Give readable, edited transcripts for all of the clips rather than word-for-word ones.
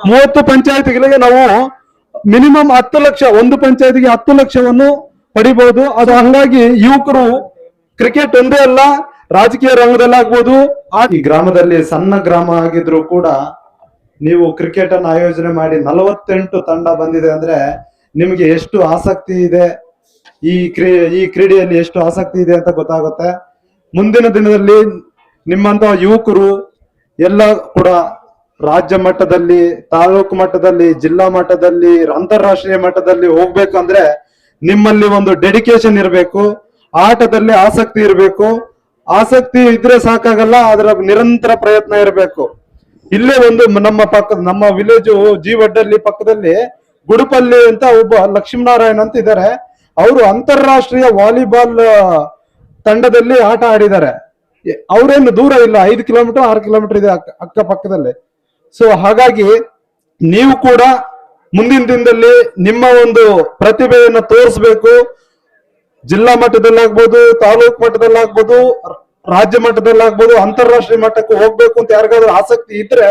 30 ಪಂಚಾಯತಿಗಳಿಗೆ ನಾವು ಮಿನಿಮಮ್ 10 ಲಕ್ಷ, ಒಂದು ಪಂಚಾಯತಿಗೆ 10 ಲಕ್ಷವನ್ನು ಪಡಿಬಹುದು. ಅದು ಹಂಗಾಗಿ ಯುವಕರು ಕ್ರಿಕೆಟ್ ಒಂದೇ ಅಲ್ಲ, ರಾಜಕೀಯ ರಂಗದಲ್ಲಾಗ್ಬೋದು, ಈ ಗ್ರಾಮದಲ್ಲಿ ಸಣ್ಣ ಗ್ರಾಮ ಆಗಿದ್ರು ಕೂಡ ನೀವು ಕ್ರಿಕೆಟ್ ಅನ್ನು ಆಯೋಜನೆ ಮಾಡಿ 48 ತಂಡ ಬಂದಿದೆ ಅಂದ್ರೆ ನಿಮಗೆ ಎಷ್ಟು ಆಸಕ್ತಿ ಇದೆ, ಈ ಕ್ರೀಡೆಯಲ್ಲಿ ಎಷ್ಟು ಆಸಕ್ತಿ ಇದೆ ಅಂತ ಗೊತ್ತಾಗುತ್ತೆ. ಮುಂದಿನ ದಿನದಲ್ಲಿ ನಿಮ್ಮಂತ ಯುವಕರು ಎಲ್ಲ ಕೂಡ ರಾಜ್ಯ ಮಟ್ಟದಲ್ಲಿ, ತಾಲೂಕು ಮಟ್ಟದಲ್ಲಿ, ಜಿಲ್ಲಾ ಮಟ್ಟದಲ್ಲಿ, ಅಂತಾರಾಷ್ಟ್ರೀಯ ಮಟ್ಟದಲ್ಲಿ ಹೋಗ್ಬೇಕಂದ್ರೆ ನಿಮ್ಮಲ್ಲಿ ಒಂದು ಡೆಡಿಕೇಶನ್ ಇರಬೇಕು, ಆಟದಲ್ಲಿ ಆಸಕ್ತಿ ಇರಬೇಕು. ಆಸಕ್ತಿ ಇದ್ರೆ ಸಾಕಾಗಲ್ಲ, ಅದರ ನಿರಂತರ ಪ್ರಯತ್ನ ಇರಬೇಕು. ಇಲ್ಲೇ ಒಂದು ನಮ್ಮ ವಿಲೇಜ್ ಜೀವಡ್ಡಲ್ಲಿ ಪಕ್ಕದಲ್ಲಿ ಗುಡುಪಲ್ಲಿ ಅಂತ ಒಬ್ಬ ಲಕ್ಷ್ಮೀನಾರಾಯಣ್ ಅಂತ ಇದ್ದಾರೆ. ಅವರು ಅಂತಾರಾಷ್ಟ್ರೀಯ ವಾಲಿಬಾಲ್ ತಂಡದಲ್ಲಿ ಆಟ ಆಡಿದ್ದಾರೆ. ಅವರೇನು ದೂರ ಇಲ್ಲ, 5 ಕಿಲೋಮೀಟರ್ 6 ಕಿಲೋಮೀಟರ್ ಇದೆ ಅಕ್ಕಪಕ್ಕದಲ್ಲಿ. ಸೊ ಹಾಗಾಗಿ ನೀವು ಕೂಡ ಮುಂದಿನ ದಿನದಲ್ಲಿ ನಿಮ್ಮ ಒಂದು ಪ್ರತಿಭೆಯನ್ನು ತೋರಿಸ್ಬೇಕು. ಜಿಲ್ಲಾ ಮಟ್ಟದಲ್ಲಾಗ್ಬೋದು, ತಾಲೂಕು ಮಟ್ಟದಲ್ಲಾಗ್ಬೋದು, ರಾಜ್ಯ ಮಟ್ಟದಲ್ಲಾಗ್ಬೋದು, ಅಂತಾರಾಷ್ಟ್ರೀಯ ಮಟ್ಟಕ್ಕೆ ಹೋಗ್ಬೇಕು ಅಂತ ಯಾರಿಗಾದ್ರೂ ಆಸಕ್ತಿ ಇದ್ರೆ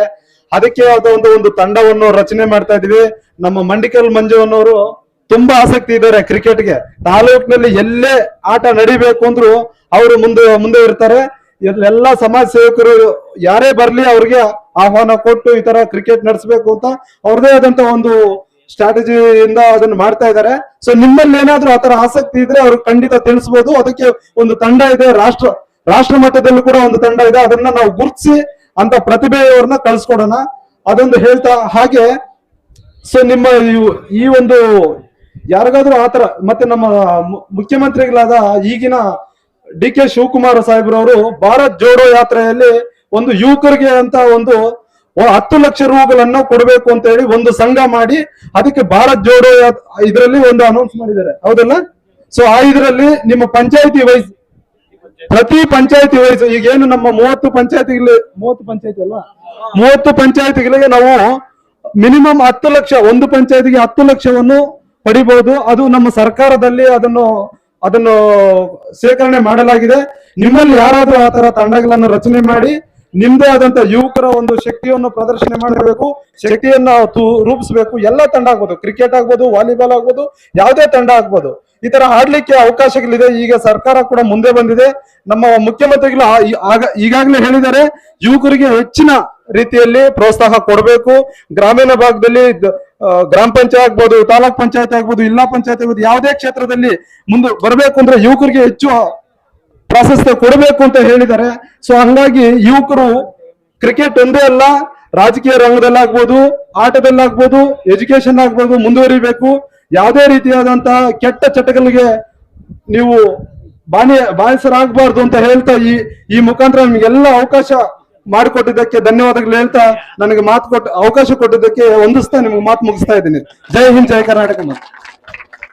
ಅದಕ್ಕೆ ಆದ ಒಂದು ತಂಡವನ್ನು ರಚನೆ ಮಾಡ್ತಾ ಇದೀವಿ. ನಮ್ಮ ಮಂಡಿಕಲ್ ಮಂಜುವನ್ನವರು ತುಂಬಾ ಆಸಕ್ತಿ ಇದ್ದಾರೆ ಕ್ರಿಕೆಟ್ಗೆ. ತಾಲೂಕಿನಲ್ಲಿ ಎಲ್ಲೇ ಆಟ ನಡಿಬೇಕು ಅಂದ್ರು ಅವರು ಮುಂದೆ ಇರ್ತಾರೆ. ಎಲ್ಲ ಸಮಾಜ ಸೇವಕರು ಯಾರೇ ಬರ್ಲಿ ಅವ್ರಿಗೆ ಆಹ್ವಾನ ಕೊಟ್ಟು ಈ ತರ ಕ್ರಿಕೆಟ್ ನಡೆಸಬೇಕು ಅಂತ ಅವ್ರದೇ ಆದಂತ ಒಂದು ಸ್ಟ್ರಾಟಜಿಯಿಂದ ಅದನ್ನ ಮಾಡ್ತಾ ಇದ್ದಾರೆ. ಸೊ ನಿಮ್ಮಲ್ಲಿ ಏನಾದ್ರೂ ಆತರ ಆಸಕ್ತಿ ಇದ್ರೆ ಅವ್ರಿಗೆ ಖಂಡಿತ ತಿಳಿಸಬಹುದು. ಅದಕ್ಕೆ ಒಂದು ತಂಡ ಇದೆ, ರಾಷ್ಟ್ರ ಮಟ್ಟದಲ್ಲೂ ಕೂಡ ಒಂದು ತಂಡ ಇದೆ. ಅದನ್ನ ನಾವು ಗುರುತಿಸಿ ಅಂತ ಪ್ರತಿಭೆಯವ್ರನ್ನ ಕಳ್ಸ್ಕೊಡೋಣ, ಅದೊಂದು ಹೇಳ್ತಾ. ಹಾಗೆ ಸೊ ನಿಮ್ಮ ಈ ಒಂದು ಯಾರಿಗಾದ್ರೂ ಆತರ, ಮತ್ತೆ ನಮ್ಮ ಮುಖ್ಯಮಂತ್ರಿಗಳಾದ ಈಗಿನ ಡಿ ಕೆ ಶಿವಕುಮಾರ್ ಸಾಹೇಬ್ರವರು ಭಾರತ್ ಜೋಡೋ ಯಾತ್ರೆಯಲ್ಲಿ ಒಂದು ಯುವಕರಿಗೆ ಅಂತ ಒಂದು 10 ಲಕ್ಷ ರೂಗಳನ್ನು ಕೊಡಬೇಕು ಅಂತ ಹೇಳಿ ಒಂದು ಸಂಘ ಮಾಡಿ ಅದಕ್ಕೆ ಭಾರತ್ ಜೋಡೋ ಇದರಲ್ಲಿ ಒಂದು ಅನೌನ್ಸ್ ಮಾಡಿದ್ದಾರೆ, ಹೌದಲ್ಲ? ಸೊ ಇದರಲ್ಲಿ ನಿಮ್ಮ ಪಂಚಾಯತಿ ವೈಸ್, ಪ್ರತಿ ಪಂಚಾಯತಿ ವೈಸ್, ಈಗೇನು ನಮ್ಮ 30 ಪಂಚಾಯತಿಗಳಿಗೆ ನಾವು ಮಿನಿಮಮ್ 10 ಲಕ್ಷ, ಒಂದು ಪಂಚಾಯತಿಗೆ 10 ಲಕ್ಷವನ್ನು ಪಡಿಬಹುದು. ಅದು ನಮ್ಮ ಸರ್ಕಾರದಲ್ಲಿ ಅದನ್ನು ಶೇಖರಣೆ ಮಾಡಲಾಗಿದೆ. ನಿಮ್ಮಲ್ಲಿ ಯಾರಾದ್ರೂ ಆ ತರ ತಂಡಗಳನ್ನು ರಚನೆ ಮಾಡಿ ನಿಮ್ದೇ ಆದಂತ ಯುವಕರ ಒಂದು ಶಕ್ತಿಯನ್ನು ಪ್ರದರ್ಶನ ಮಾಡಬೇಕು, ಶಕ್ತಿಯನ್ನ ರೂಪಿಸಬೇಕು. ಎಲ್ಲ ತಂಡ ಆಗ್ಬೋದು, ಕ್ರಿಕೆಟ್ ಆಗ್ಬೋದು, ವಾಲಿಬಾಲ್ ಆಗ್ಬೋದು, ಯಾವುದೇ ತಂಡ ಆಗ್ಬೋದು. ಈ ತರ ಆಡ್ಲಿಕ್ಕೆ ಅವಕಾಶಗಳಿದೆ. ಈಗ ಸರ್ಕಾರ ಕೂಡ ಮುಂದೆ ಬಂದಿದೆ. ನಮ್ಮ ಮುಖ್ಯಮಂತ್ರಿಗಳು ಈಗಾಗಲೇ ಹೇಳಿದ್ದಾರೆ, ಯುವಕರಿಗೆ ಹೆಚ್ಚಿನ ರೀತಿಯಲ್ಲಿ ಪ್ರೋತ್ಸಾಹ ಕೊಡಬೇಕು. ಗ್ರಾಮೀಣ ಭಾಗದಲ್ಲಿ ಗ್ರಾಮ ಪಂಚಾಯತ್ ಆಗ್ಬೋದು, ತಾಲೂಕ್ ಪಂಚಾಯತ್ ಆಗ್ಬೋದು, ಜಿಲ್ಲಾ ಪಂಚಾಯತ್ ಆಗ್ಬೋದು, ಯಾವುದೇ ಕ್ಷೇತ್ರದಲ್ಲಿ ಮುಂದೆ ಬರಬೇಕು ಅಂದ್ರೆ ಯುವಕರಿಗೆ ಹೆಚ್ಚು ಪ್ರಾಶಸ್ತ್ಯ ಕೊಡಬೇಕು ಅಂತ ಹೇಳಿದ್ದಾರೆ. ಸೊ ಹಂಗಾಗಿ ಯುವಕರು ಕ್ರಿಕೆಟ್ ಒಂದೇ ಅಲ್ಲ, ರಾಜಕೀಯ ರಂಗದಲ್ಲಾಗ್ಬೋದು, ಆಟದಲ್ಲಾಗ್ಬೋದು, ಎಜುಕೇಶನ್ ಆಗ್ಬೋದು, ಮುಂದುವರಿಬೇಕು. ಯಾವುದೇ ರೀತಿಯಾದಂತಹ ಕೆಟ್ಟ ಚಟಗಳಿಗೆ ನೀವು ಬಾನಿಸರಾಗಬಾರ್ದು ಅಂತ ಹೇಳ್ತಾ ಈ ಮುಖಾಂತರ ನಿಮಗೆಲ್ಲ ಅವಕಾಶ ಮಾಡಿಕೊಟ್ಟಿದ್ದಕ್ಕೆ ಧನ್ಯವಾದಗಳು ಹೇಳ್ತಾ, ನನಗೆ ಅವಕಾಶ ಕೊಟ್ಟಿದ್ದಕ್ಕೆ ಹೊಂದಿಸ್ತಾ ನಿಮ್ಗೆ ಮಾತು ಮುಗಿಸ್ತಾ ಇದ್ದೀನಿ. ಜೈ ಹಿಂದ್, ಜೈ ಕರ್ನಾಟಕ.